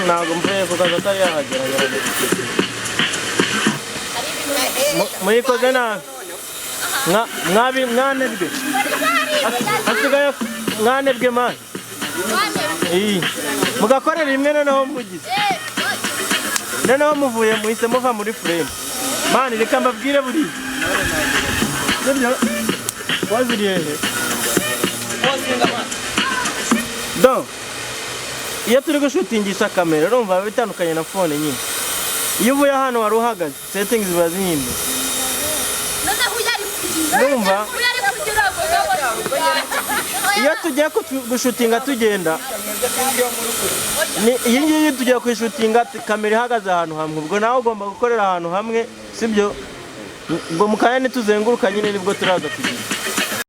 ntabwo mvuye ku kazi atari yahagera muyikoze nabi mwanebwe hasigaye mwanebwe mani mugakorera rimwe noneho mugize noneho muvuye muhise muva muri frame mani reka mbabwire buriya waziriye he do iyo turi gushutingisha kamera urumva bitandukanye na phone nyine iyo uvuye hano wari uhagaze settings ziba zihinduye urumva iyo tugiye gushutinga tugenda iyi ngiyi tugiye kwishutinga kamera ihagaze ahantu hamwe ubwo nawe ugomba gukorera ahantu hamwe sibyo ngo mukanya nituzenguruka nyine nibwo turaza kugira